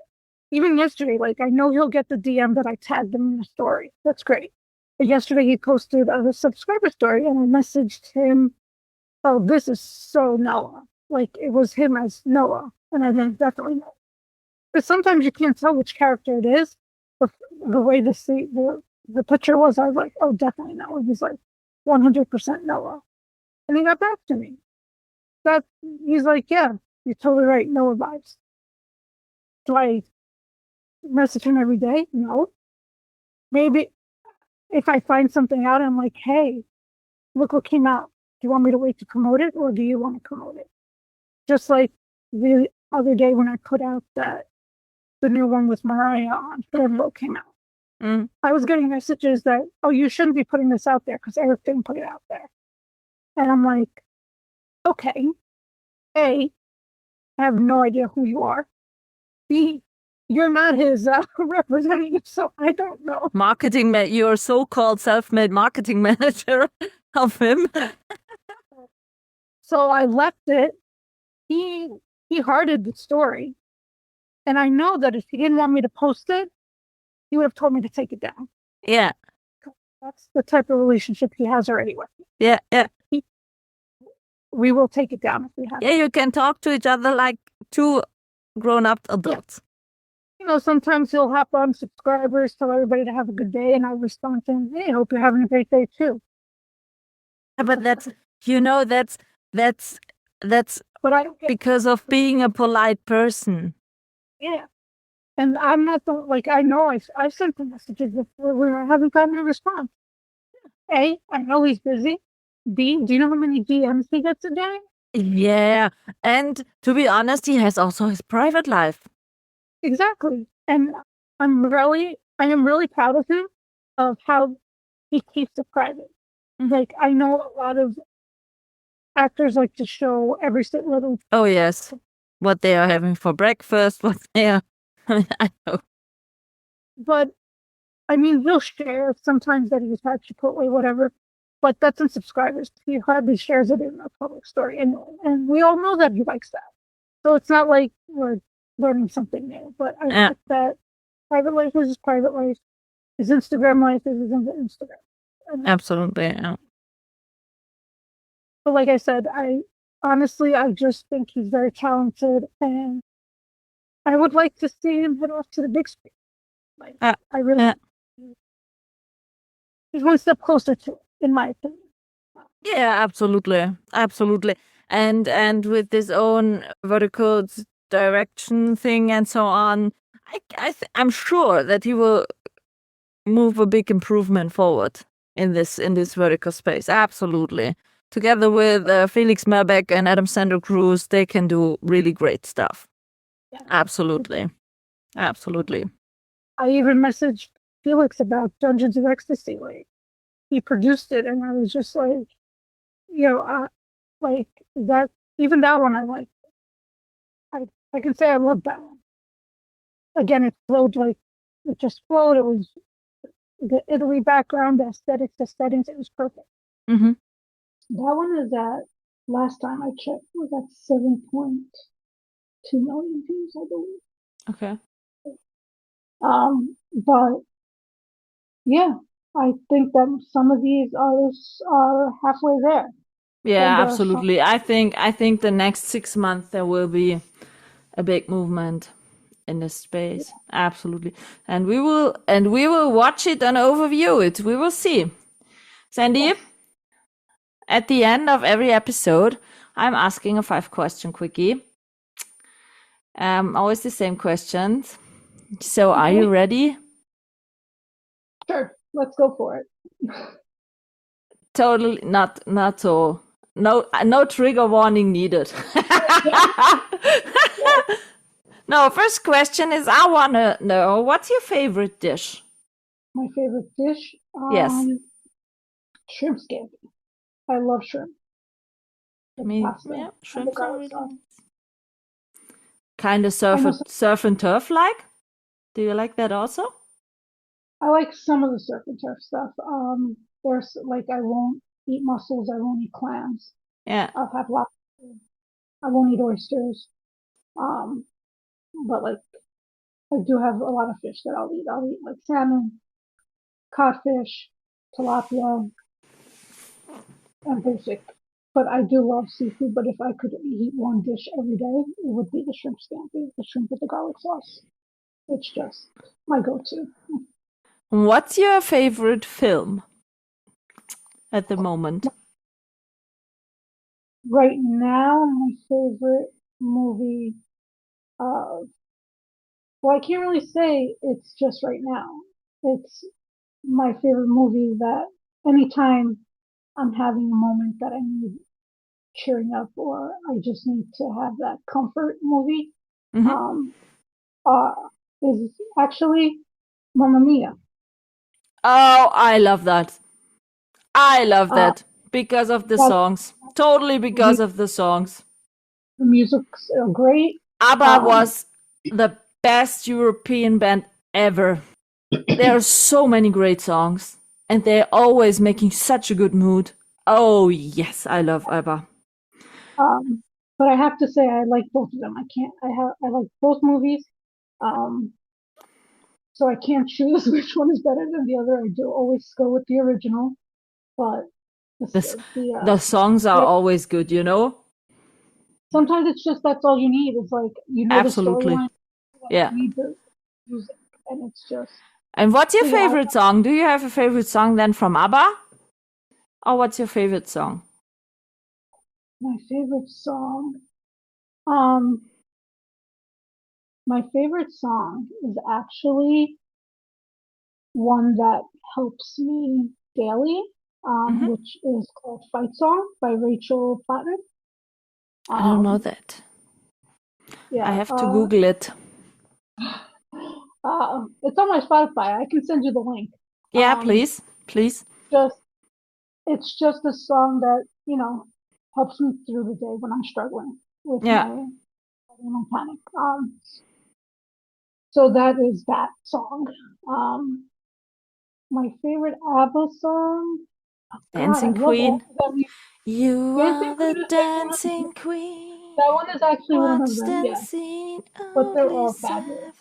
even yesterday, like, I know he'll get the DM that I tagged him in the story. That's great. But yesterday he posted a subscriber story, and I messaged him, oh, this is so Noah. Like, it was him as Noah. And I think definitely Noah. But sometimes you can't tell which character it is. But the way the picture was, I was like, oh, definitely Noah. He's like 100% Noah. And he got back to me. He's like, yeah, you're totally right. Noah vibes. Do I message him every day? No. Maybe if I find something out, I'm like, hey, look what came out. Do you want me to wait to promote it, or do you want to promote it? Just like the other day when I put out that the new one with Mania on Fantalk came out. I was getting messages that, oh, you shouldn't be putting this out there because Eric didn't put it out there. And I'm like, okay, A, I have no idea who you are. B, you're not his representative, so I don't know. Your so-called self-made marketing manager of him. So I left it. He hearted the story. And I know that if he didn't want me to post it, he would have told me to take it down. Yeah. That's the type of relationship he has already with me. Yeah, yeah. We will take it down if we have. Yeah, you can talk to each other like two grown-up adults. Sometimes he'll hop on subscribers, tell everybody to have a good day, and I'll respond to him, hey, hope you're having a great day too. But that's but I don't because of being a polite person. Yeah. And I'm not I know I sent the messages before where I haven't gotten a response. A, I know he's busy. B, do you know how many DMs he gets a day? Yeah. And to be honest, he has also his private life. Exactly. And I am really proud of him, of how he keeps it private. Like, I know a lot of actors like to show every little. Oh, yes. What they are having for breakfast, what they are. I know. But, I mean, he'll share sometimes that he's had Chipotle, whatever. But that's in subscribers. He hardly shares it in a public story. And we all know that he likes that. So it's not like we're learning something new. But I think that private life is his private life. His Instagram life is his Instagram. Absolutely, yeah. But like I said, I just think he's very talented, and I would like to see him head off to the big screen. I really, he's one step closer to it, in my opinion. Yeah, absolutely, absolutely. and with his own vertical direction thing and so on. I'm sure that he will move a big improvement forward in this vertical space. Absolutely. Together with Felix Merbeck and Adam Sandler Cruz, they can do really great stuff. Yeah. Absolutely. Absolutely. I even messaged Felix about Dungeons of Ecstasy. Like, he produced it, and I was just like, like that. Even that one, I like. I can say I love that one. Again, it flowed like it just flowed. It was the Italy background, the settings. It was perfect. Mm-hmm. That one is at, last time I checked, was at 7.2 million views, I believe. Okay. But yeah, I think that some of these artists are halfway there. Yeah, absolutely. I think the next 6 months there will be a big movement in this space. Yeah. Absolutely. And we will watch it and overview it. We will see. Sandi, yeah. At the end of every episode, I'm asking a 5-question quickie. Always the same questions. So are you ready? Sure. Let's go for it. Totally not so. No trigger warning needed. No, first question is, I want to know, what's your favorite dish? My favorite dish? Yes. Shrimp scampi. I love shrimp. Yeah, shrimp are really nice. Kind of surf and turf like? Do you like that also? I like some of the surf and turf stuff. There's like, I won't eat mussels. I won't eat clams. Yeah. I'll have lobster. I won't eat oysters. But like, I do have a lot of fish that I'll eat. I'll eat like salmon, codfish, tilapia, and basic. But I do love seafood. But if I could eat one dish every day, it would be the shrimp scampi, the shrimp with the garlic sauce. It's just my go-to. What's your favorite film at the moment? Right now, my favorite movie, well, I can't really say it's just right now. It's my favorite movie that anytime I'm having a moment that I need cheering up or I just need to have that comfort movie, is actually Mamma Mia. Oh, I love that. I love that because of the songs. Totally because of the songs. The music's great. Abba was the best European band ever. There are so many great songs, and they're always making such a good mood. Oh yes, I love Abba. But I have to say I like both of them. I like both movies. So I can't choose which one is better than the other. I do always go with the original, but the songs are always good, you know? Sometimes it's just that's all you need. It's like, absolutely. The storyline. Yeah. You need the music, and it's just. And what's your favorite song? Do you have a favorite song then from Abba? Or what's your favorite song? My favorite song. My favorite song is actually one that helps me daily, which is called Fight Song by Rachel Platten. I don't know that. Yeah, I have to Google it. It's on my Spotify. I can send you the link. Yeah, please. It's just a song that, helps me through the day when I'm struggling with my panic. So that is that song. My favorite Abba song, Dancing Queen. You are the dancing queen. That one is actually one of them, yeah. But they're all fabulous.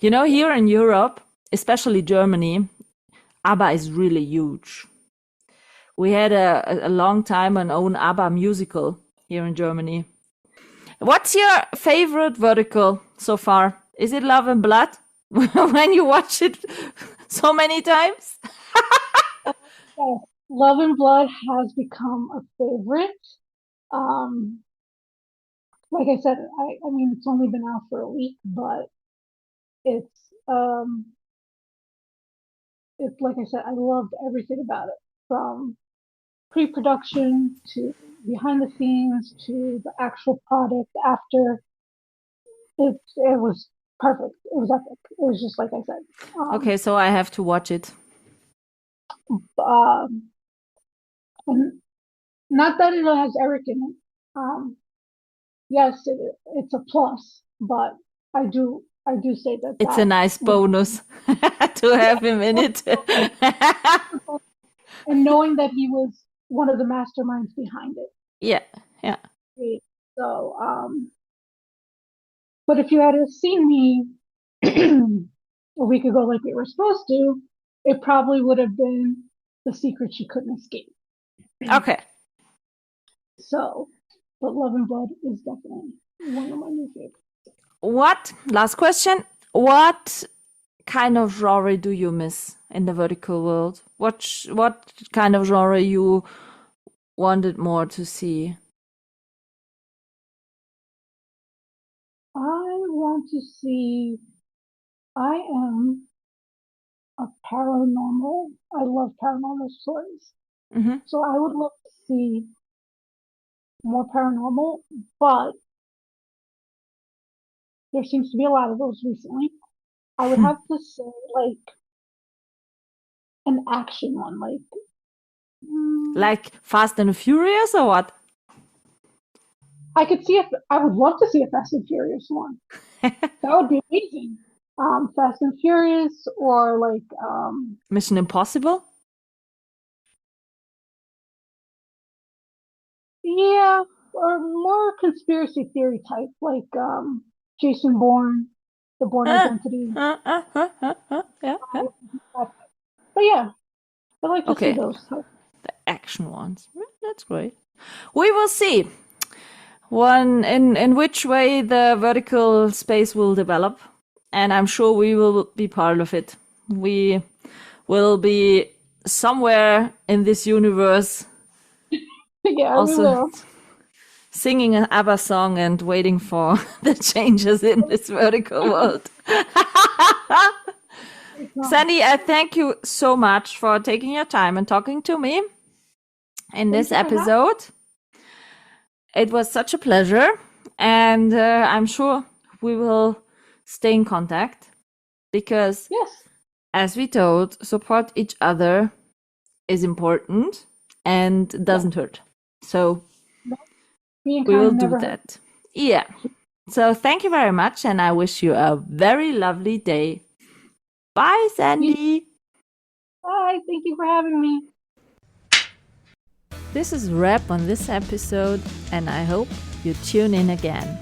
You know, here in Europe, especially Germany, Abba is really huge. We had a long time an own Abba musical here in Germany. What's your favorite vertical so far? Is it Love and Blood? When you watch it so many times? Love and Blood has become a favorite. Like I said, I mean, it's only been out for a week, but it's like I said, I loved everything about it, from pre-production to behind the scenes to the actual product after. It was perfect. It was epic. It was just like I said. Okay, so I have to watch it. And not that it has Eric in it. Yes, it's a plus, but I do say that It's a nice bonus to have him in it. And knowing that he was one of the masterminds behind it. Yeah. So, but if you had seen me a week ago like we were supposed to, it probably would have been The Secret She Couldn't Escape. Okay. So, but Love and Blood is definitely one of my new favorites. Last question. What kind of genre do you miss in the vertical world? What kind of genre you wanted more to see? I am a paranormal. I love paranormal stories. Mm-hmm. So I would love to see more paranormal, but there seems to be a lot of those recently. I would have to say like an action one, like Fast and Furious or what? I would love to see a Fast and Furious one. That would be amazing. Fast and Furious or like Mission Impossible? Yeah, or more conspiracy theory type, like Jason Bourne, The Bourne Identity. Yeah. But yeah, I like to see those. The action ones. That's great. We will see in which way the vertical space will develop, and I'm sure we will be part of it. We will be somewhere in this universe. Yeah, also we will. Singing an Abba song and waiting for the changes in this vertical world. Sandi, I thank you so much for taking your time and talking to me in this episode. It was such a pleasure, and I'm sure we will stay in contact because, as we told, support each other is important and doesn't hurt. So we will do that. Yeah. So thank you very much, and I wish you a very lovely day. Bye, Sandi. Bye. Thank you for having me. This is a wrap on this episode, and I hope you tune in again.